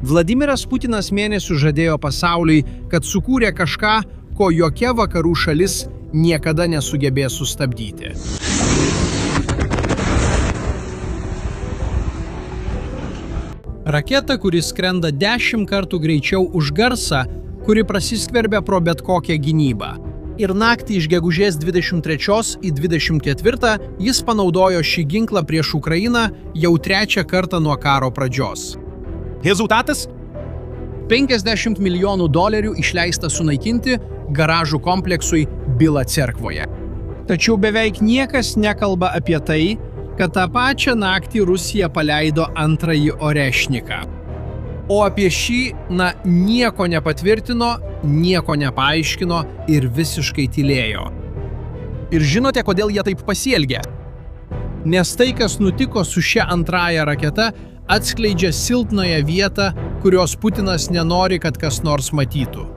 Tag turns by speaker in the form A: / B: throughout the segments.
A: Vladimiras Putinas mėnesių žadėjo pasauliui, kad sukūrė kažką, ko jokia vakarų šalis niekada nesugebės sustabdyti. Raketa, kuri skrenda 10 kartų greičiau už garsą, kuri prasiskverbia pro bet kokią gynybą. Ir naktį iš gegužės 23 į 24 jis panaudojo šį ginklą prieš Ukrainą jau 3 kartą nuo karo pradžios.
B: Rezultatas?
A: $50 milijonų išleista sunaikinti garažų kompleksui Bila Cerkvoje. Tačiau beveik niekas nekalba apie tai, kad tą pačią naktį Rusija paleido antrąjį Orešniką. O apie šį, nieko nepatvirtino, nieko nepaaiškino ir visiškai tylėjo. Ir žinote, kodėl jie taip pasielgė? Nes tai, kas nutiko su šia antraja raketa, atskleidžia silpnąją vietą, kurios Putinas nenori, kad kas nors matytų.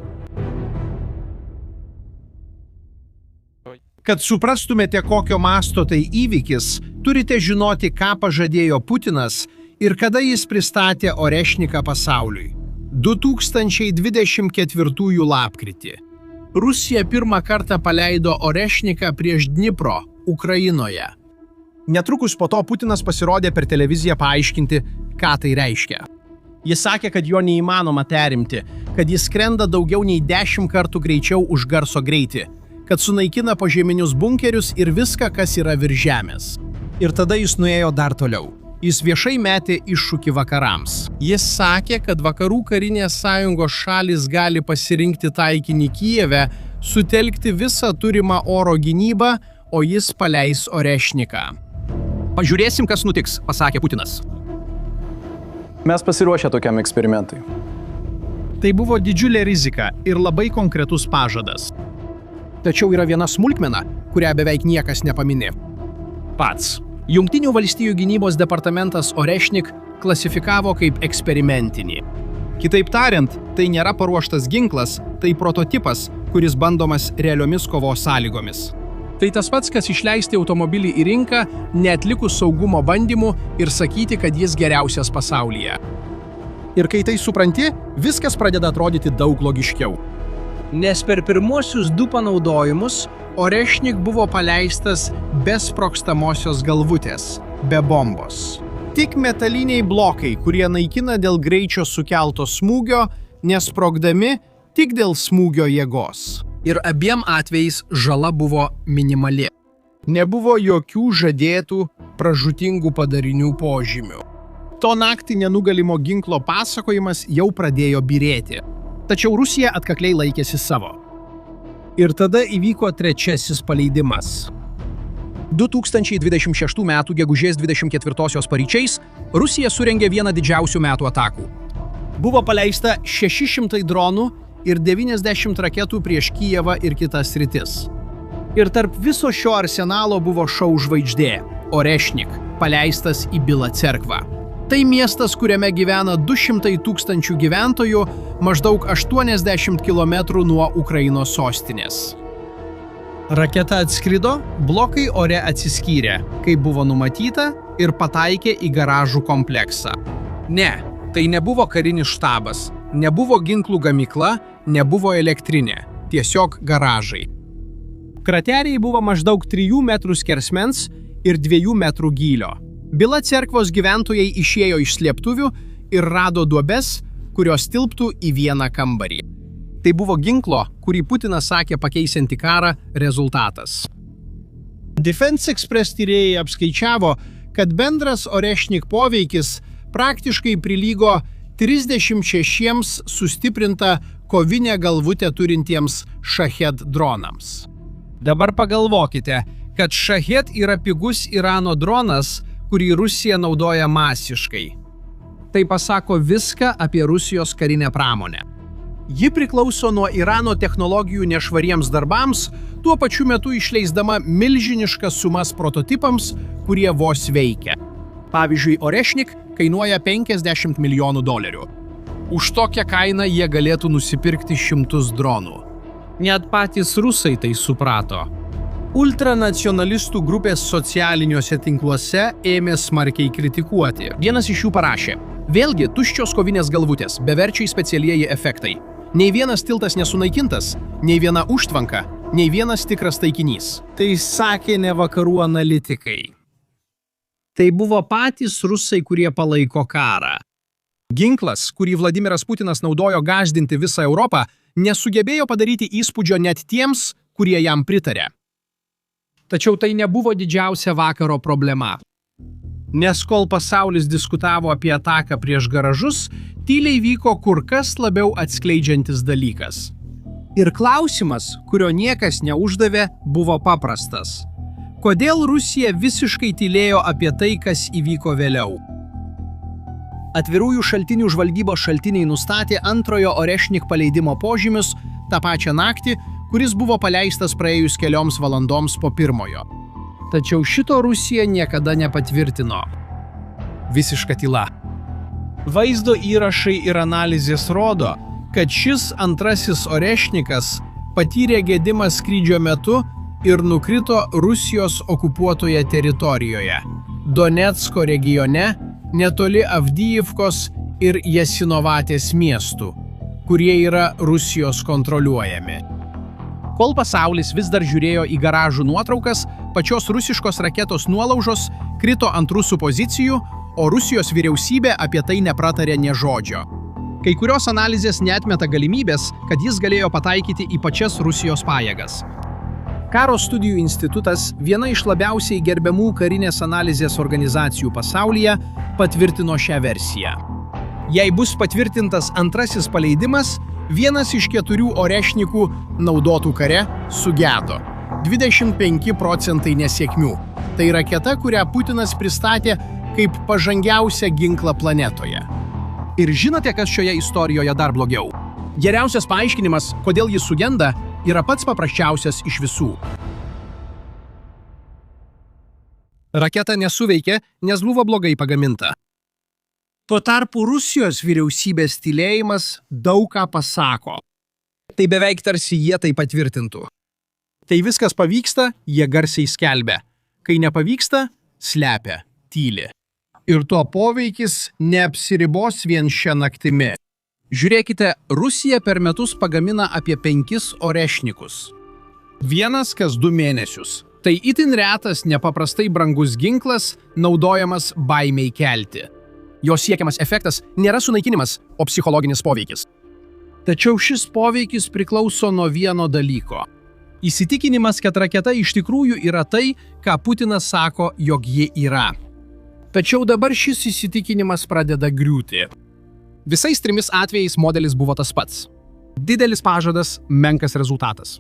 A: Kad suprastumėte, kokio masto tai įvykis, turite žinoti, ką pažadėjo Putinas ir kada jis pristatė Orešniką pasauliui. 2024 lapkritį. Rusija pirmą kartą paleido Orešniką prieš Dnipro, Ukrainoje. Netrukus po to Putinas pasirodė per televiziją paaiškinti, ką tai reiškia. Jis sakė, kad jo neįmanoma perimti, kad jis skrenda daugiau nei 10 kartų greičiau už garso greitį, kad sunaikina požeminius bunkerius ir viską, kas yra virš žemės. Ir tada jis nuėjo dar toliau. Jis viešai metė iššūkį vakarams. Jis sakė, kad vakarų karinės sąjungos šalis gali pasirinkti taikinį Kijeve, sutelkti visą turimą oro gynybą, o jis paleis Orešniką.
B: Pažiūrėsim, kas nutiks, pasakė Putinas.
C: Mes pasiruošę tokiam eksperimentui.
A: Tai buvo didžiulė rizika ir labai konkretus pažadas. Tačiau yra viena smulkmena, kurią beveik niekas nepaminė. Pats. Jungtinių valstijų gynybos departamentas Orešnik klasifikavo kaip eksperimentinį. Kitaip tariant, tai nėra paruoštas ginklas, tai prototipas, kuris bandomas realiomis kovos sąlygomis. Tai tas pats, kas išleisti automobilį į rinką, neatlikus saugumo bandymų ir sakyti, kad jis geriausias pasaulyje. Ir kai tai supranti, viskas pradeda atrodyti daug logiškiau. Nes per pirmuosius 2 panaudojimus Orešnik buvo paleistas be sprogstamosios galvutės, be bombos. Tik metaliniai blokai, kurie naikina dėl greičio sukelto smūgio, nesprogdami tik dėl smūgio jėgos. Ir abiem atvejais žala buvo minimali. Nebuvo jokių žadėtų pražūtingų padarinių požymių. To naktį nenugalimo ginklo pasakojimas jau pradėjo byrėti. Tačiau Rusija atkakliai laikėsi savo. Ir tada įvyko trečiasis paleidimas. 2026 m. gegužės 24 paryčiais Rusija surengė vieną didžiausių metų atakų. Buvo paleista 600 dronų ir 90 raketų prieš Kijevą ir kitas sritis. Ir tarp viso šio arsenalo buvo šou žvaigždė – Orešnik, paleistas į Bila Cerkvą. Tai miestas, kuriame gyvena 200 000 gyventojų, maždaug 80 km nuo Ukrainos sostinės. Raketa atskrido, blokai ore atsiskyrė, kaip buvo numatyta, ir pataikė į garažų kompleksą. Ne, tai nebuvo karinis štabas, nebuvo ginklų gamykla, nebuvo elektrinė, tiesiog garažai. Krateriai buvo maždaug 3 metrų skersmens ir 2 metrų gylio. Bila Cerkvos gyventojai išėjo iš slėptuvių ir rado duobes, kurios tilptų į vieną kambarį. Tai buvo ginklo, kurį Putinas sakė pakeisianti karą, rezultatas. Defense Express tyrėjai apskaičiavo, kad bendras Orešnik poveikis praktiškai prilygo 36 sustiprintą kovinę galvutę turintiems Shahed dronams. Dabar pagalvokite, kad Shahed yra pigus Irano dronas, kurį Rusija naudoja masiškai. Tai pasako viską apie Rusijos karinę pramonę. Ji priklauso nuo Irano technologijų nešvariems darbams, tuo pačiu metu išleisdama milžiniškas sumas prototipams, kurie vos veikia. Pavyzdžiui, Orešnik kainuoja $50 milijonų. Už tokią kainą jie galėtų nusipirkti 100 dronų. Net patys rusai tai suprato. Ultranacionalistų grupės socialiniuose tinkluose ėmė smarkiai kritikuoti.
B: Vienas iš jų parašė: vėlgi tuščios kovinės galvutės, beverčiai specialieji efektai. Nei vienas tiltas nesunaikintas, nei viena užtvanka, nei vienas tikras taikinys.
A: Tai sakė ne vakarų analitikai. Tai buvo patys rusai, kurie palaiko karą.
B: Ginklas, kurį Vladimiras Putinas naudojo gąsdinti visą Europą, nesugebėjo padaryti įspūdžio net tiems, kurie jam pritarė.
A: Tačiau tai nebuvo didžiausia vakaro problema. Nes kol pasaulis diskutavo apie ataką prieš garažus, tyliai vyko kur kas labiau atskleidžiantis dalykas. Ir klausimas, kurio niekas neuždavė, buvo paprastas. Kodėl Rusija visiškai tylėjo apie tai, kas įvyko vėliau? Atvirųjų šaltinių žvalgybos šaltiniai nustatė antrojo Orešnik paleidimo požymius tą pačią naktį, kuris buvo paleistas praėjus kelioms valandoms po pirmojo. Tačiau šito Rusija niekada nepatvirtino.
B: Visiška tyla.
A: Vaizdo įrašai ir analizės rodo, kad šis antrasis Orešnikas patyrė gedimą skrydžio metu ir nukrito Rusijos okupuotoje teritorijoje – Donecko regione, netoli Avdijivkos ir Jasinovatės miestų, kurie yra Rusijos kontroliuojami.
B: Kol pasaulis vis dar žiūrėjo į garažų nuotraukas, pačios rusiškos raketos nuolaužos krito ant rusų pozicijų, o Rusijos vyriausybė apie tai nepratarė nė žodžio. Kai kurios analizės neatmeta galimybės, kad jis galėjo pataikyti į pačias Rusijos pajėgas. Karo studijų institutas, viena iš labiausiai gerbiamų karinės analizės organizacijų pasaulyje, patvirtino šią versiją. Jei bus patvirtintas antrasis paleidimas, vienas iš 4 Orešnikų naudotų kare sugedo. 25% nesėkmių. Tai raketa, kurią Putinas pristatė kaip pažangiausią ginklą planetoje. Ir žinote, kas šioje istorijoje dar blogiau? Geriausias paaiškinimas, kodėl jis sugenda, yra pats paprasčiausias iš visų. Raketa nesuveikė, nes buvo blogai pagaminta.
A: Tuo tarpu Rusijos vyriausybės tylėjimas daug ką pasako.
B: Tai beveik tarsi jie tai patvirtintų.
A: Tai viskas pavyksta, jie garsiai skelbia. Kai nepavyksta, slepia, tyli. Ir tuo poveikis neapsiribos vien šią naktimi.
B: Žiūrėkite, Rusija per metus pagamina apie 5 Orešnikus.
A: Vienas kas 2 mėnesius. Tai itin retas, nepaprastai brangus ginklas, naudojamas baimei kelti.
B: Jo siekiamas efektas nėra sunaikinimas, o psichologinis poveikis.
A: Tačiau šis poveikis priklauso nuo vieno dalyko. Įsitikinimas, kad raketa iš tikrųjų yra tai, ką Putinas sako, jog ji yra. Tačiau dabar šis įsitikinimas pradeda griūti.
B: Visais 3 atvejais modelis buvo tas pats. Didelis pažadas, menkas rezultatas.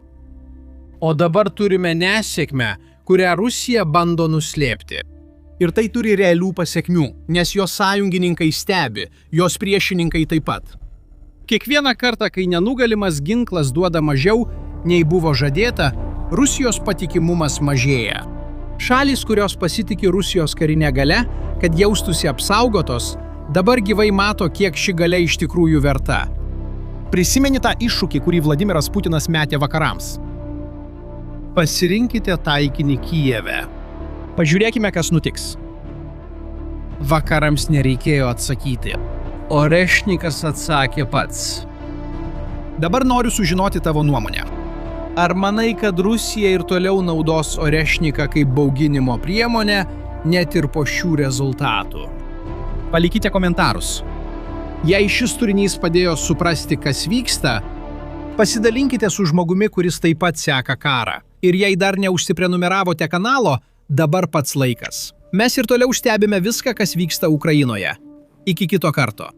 A: O dabar turime nesėkmę, kurią Rusija bando nuslėpti. Ir tai turi realių pasekmių, nes jos sąjungininkai stebi, jos priešininkai taip pat. Kiekvieną kartą, kai nenugalimas ginklas duoda mažiau, nei buvo žadėta, Rusijos patikimumas mažėja. Šalys, kurios pasitiki Rusijos karinė galia, kad jaustųsi apsaugotos, dabar gyvai mato, kiek ši galia iš tikrųjų verta.
B: Prisimeni tą iššūkį, kurį Vladimiras Putinas metė vakarams.
A: Pasirinkite taikinį Kijeve.
B: Pažiūrėkime, kas nutiks.
A: Vakarams nereikėjo atsakyti. Orešnikas atsakė pats.
B: Dabar noriu sužinoti tavo nuomonę.
A: Ar manai, kad Rusija ir toliau naudos Orešniką kaip bauginimo priemonę, net ir po šių rezultatų?
B: Palikite komentarus.
A: Jei šis turinys padėjo suprasti, kas vyksta, pasidalinkite su žmogumi, kuris taip pat seka karą. Ir jei dar neužsiprenumeravote kanalo, dabar pats laikas. Mes ir toliau stebime viską, kas vyksta Ukrainoje. Iki kito karto.